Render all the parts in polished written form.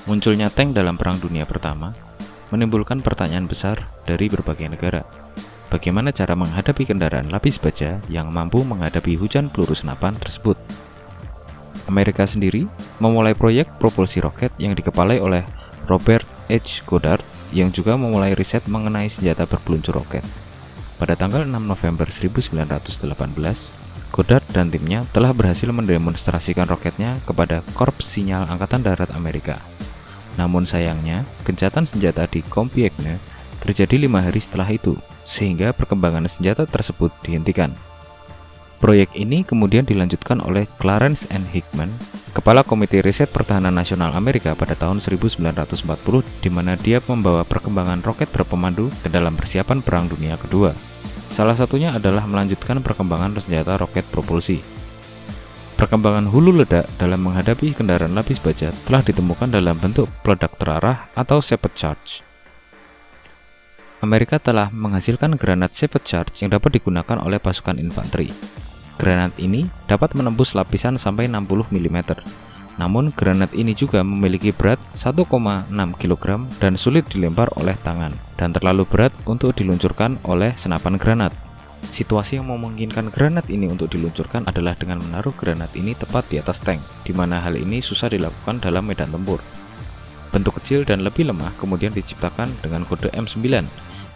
Munculnya tank dalam Perang Dunia Pertama menimbulkan pertanyaan besar dari berbagai negara. Bagaimana cara menghadapi kendaraan lapis baja yang mampu menghadapi hujan peluru senapan tersebut? Amerika sendiri memulai proyek propulsi roket yang dikepalai oleh Robert H. Goddard yang juga memulai riset mengenai senjata berpeluncur roket. Pada tanggal 6 November 1918, Goddard dan timnya telah berhasil mendemonstrasikan roketnya kepada Korps Sinyal Angkatan Darat Amerika. Namun sayangnya, gencatan senjata di Compiègne terjadi 5 hari setelah itu, sehingga perkembangan senjata tersebut dihentikan. Proyek ini kemudian dilanjutkan oleh Clarence N. Hickman, Kepala Komite Riset Pertahanan Nasional Amerika pada tahun 1940, di mana dia membawa perkembangan roket berpemandu ke dalam persiapan Perang Dunia Kedua. Salah satunya adalah melanjutkan perkembangan senjata roket propulsi. Perkembangan hulu ledak dalam menghadapi kendaraan lapis baja telah ditemukan dalam bentuk peledak terarah atau shaped charge. Amerika telah menghasilkan granat shaped charge yang dapat digunakan oleh pasukan infanteri. Granat ini dapat menembus lapisan sampai 60 mm. Namun granat ini juga memiliki berat 1,6 kg dan sulit dilempar oleh tangan dan terlalu berat untuk diluncurkan oleh senapan granat. Situasi yang memungkinkan granat ini untuk diluncurkan adalah dengan menaruh granat ini tepat di atas tank, di mana hal ini susah dilakukan dalam medan tempur. Bentuk kecil dan lebih lemah kemudian diciptakan dengan kode M9,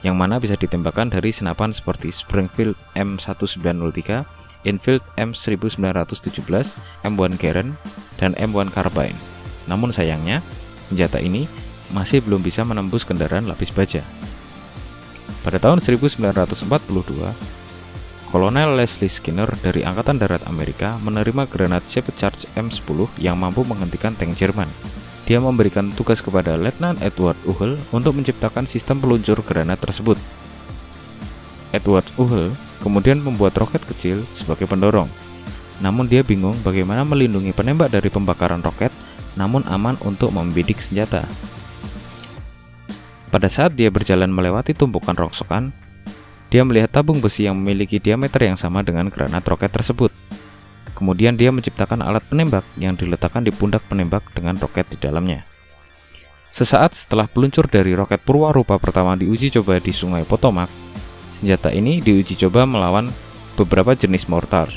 yang mana bisa ditembakkan dari senapan seperti Springfield M1903, Enfield M1917, M1 Garand, dan M1 Carbine. Namun sayangnya, senjata ini masih belum bisa menembus kendaraan lapis baja. Pada tahun 1942, Kolonel Leslie Skinner dari Angkatan Darat Amerika menerima granat shaped charge M10 yang mampu menghentikan tank Jerman. Dia memberikan tugas kepada Letnan Edward Uhl untuk menciptakan sistem peluncur granat tersebut. Edward Uhl kemudian membuat roket kecil sebagai pendorong. Namun dia bingung bagaimana melindungi penembak dari pembakaran roket, namun aman untuk membidik senjata. Pada saat dia berjalan melewati tumpukan rongsokan, dia melihat tabung besi yang memiliki diameter yang sama dengan granat roket tersebut. Kemudian dia menciptakan alat penembak yang diletakkan di pundak penembak dengan roket di dalamnya. Sesaat setelah peluncur dari roket Purwarupa pertama diuji coba di Sungai Potomac, senjata ini diuji coba melawan beberapa jenis mortar,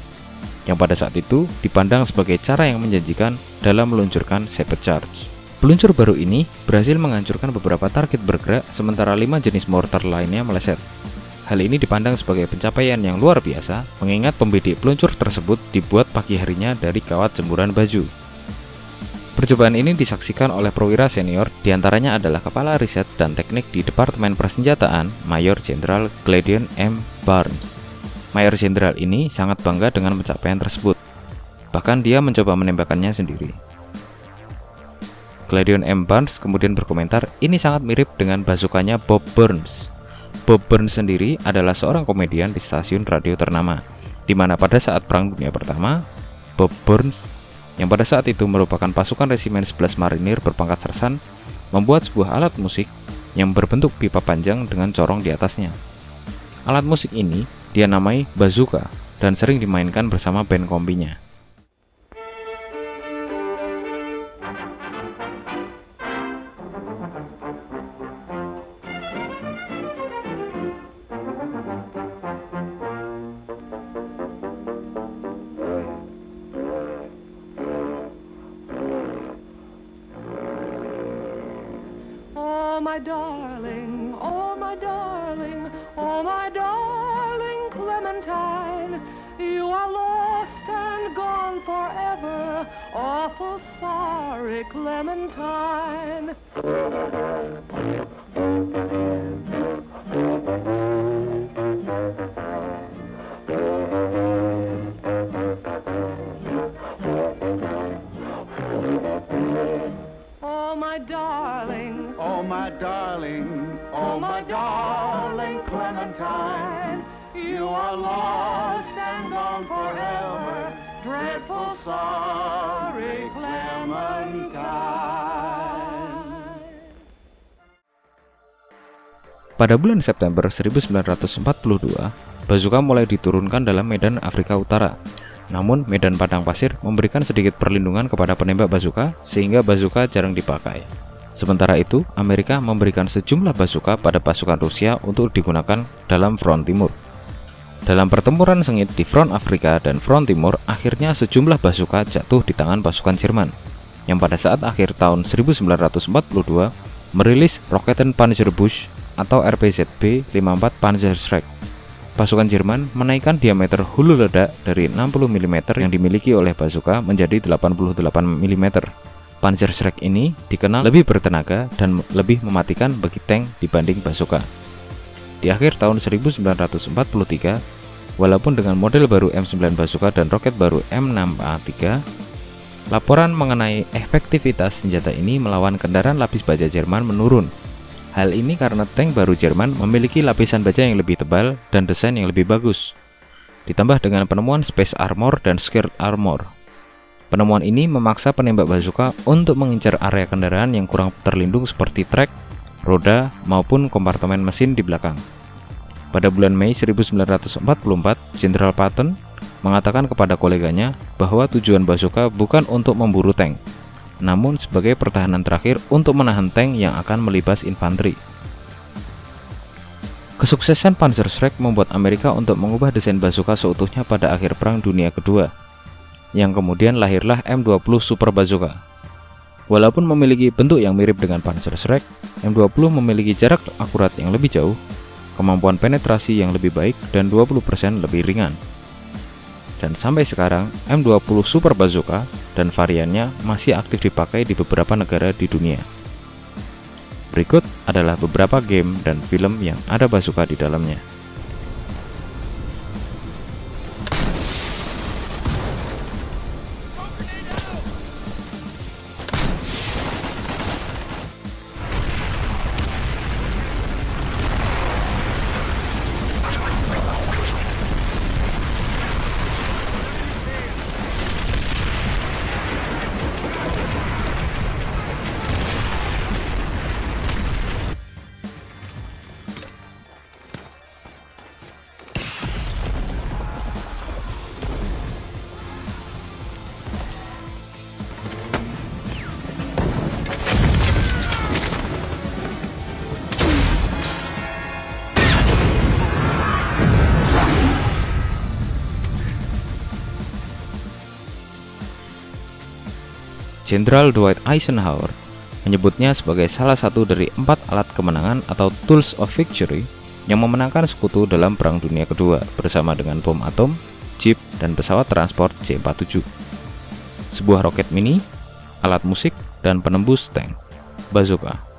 yang pada saat itu dipandang sebagai cara yang menjanjikan dalam meluncurkan shaped charge. Peluncur baru ini berhasil menghancurkan beberapa target bergerak, sementara 5 jenis mortar lainnya meleset. Hal ini dipandang sebagai pencapaian yang luar biasa, mengingat pembidik peluncur tersebut dibuat pagi harinya dari kawat jemuran baju. Percobaan ini disaksikan oleh perwira senior, diantaranya adalah Kepala Riset dan Teknik di Departemen Persenjataan, Mayor Jenderal Gideon M. Barnes. Mayor Jenderal ini sangat bangga dengan pencapaian tersebut. Bahkan dia mencoba menembakkannya sendiri. Gideon M. Barnes kemudian berkomentar, ini sangat mirip dengan bazooka-nya Bob Burns. Bob Burns sendiri adalah seorang komedian di stasiun radio ternama, di mana pada saat Perang Dunia Pertama, Bob Burns, yang pada saat itu merupakan pasukan resimen 11 marinir berpangkat sersan, membuat sebuah alat musik yang berbentuk pipa panjang dengan corong di atasnya. Alat musik ini dia namai bazooka dan sering dimainkan bersama band kombinya. Oh my darling, oh my darling, oh my darling Clementine, you are lost and gone forever, awful sorry Clementine. Oh my darling, Oh my darling, oh my darling Clementine, you are lost and gone forever, dreadful sorry Clementine. Pada bulan September 1942, bazooka mulai diturunkan dalam medan Afrika Utara. Namun, medan padang pasir memberikan sedikit perlindungan kepada penembak bazooka sehingga bazooka jarang dipakai. Sementara itu, Amerika memberikan sejumlah bazooka pada pasukan Rusia untuk digunakan dalam front timur. Dalam pertempuran sengit di front Afrika dan front timur, akhirnya sejumlah bazooka jatuh di tangan pasukan Jerman, yang pada saat akhir tahun 1942 merilis Raketenpanzerbusch atau RPZ-B 54 Panzerschreck. Pasukan Jerman menaikkan diameter hulu ledak dari 60 mm yang dimiliki oleh bazooka menjadi 88 mm. Panzerschreck ini dikenal lebih bertenaga dan lebih mematikan bagi tank dibanding bazooka. Di akhir tahun 1943, walaupun dengan model baru M9 bazooka dan roket baru M6A3, laporan mengenai efektivitas senjata ini melawan kendaraan lapis baja Jerman menurun. Hal ini karena tank baru Jerman memiliki lapisan baja yang lebih tebal dan desain yang lebih bagus, ditambah dengan penemuan Space Armor dan Skirt Armor. Penemuan ini memaksa penembak bazooka untuk mengincar area kendaraan yang kurang terlindung seperti trek, roda, maupun kompartemen mesin di belakang. Pada bulan Mei 1944, Jenderal Patton mengatakan kepada koleganya bahwa tujuan bazooka bukan untuk memburu tank, namun sebagai pertahanan terakhir untuk menahan tank yang akan melibas infanteri. Kesuksesan Panzerschreck membuat Amerika untuk mengubah desain bazooka seutuhnya pada akhir Perang Dunia Kedua, yang kemudian lahirlah M20 Super Bazooka. Walaupun memiliki bentuk yang mirip dengan Panzerschreck, M20 memiliki jarak akurat yang lebih jauh, kemampuan penetrasi yang lebih baik, dan 20% lebih ringan. Dan sampai sekarang, M20 Super Bazooka dan variannya masih aktif dipakai di beberapa negara di dunia. Berikut adalah beberapa game dan film yang ada bazooka di dalamnya. Jenderal Dwight Eisenhower menyebutnya sebagai salah satu dari 4 alat kemenangan atau Tools of Victory yang memenangkan sekutu dalam Perang Dunia Kedua bersama dengan bom atom, jeep, dan pesawat transport J-47, sebuah roket mini, alat musik, dan penembus tank, bazooka.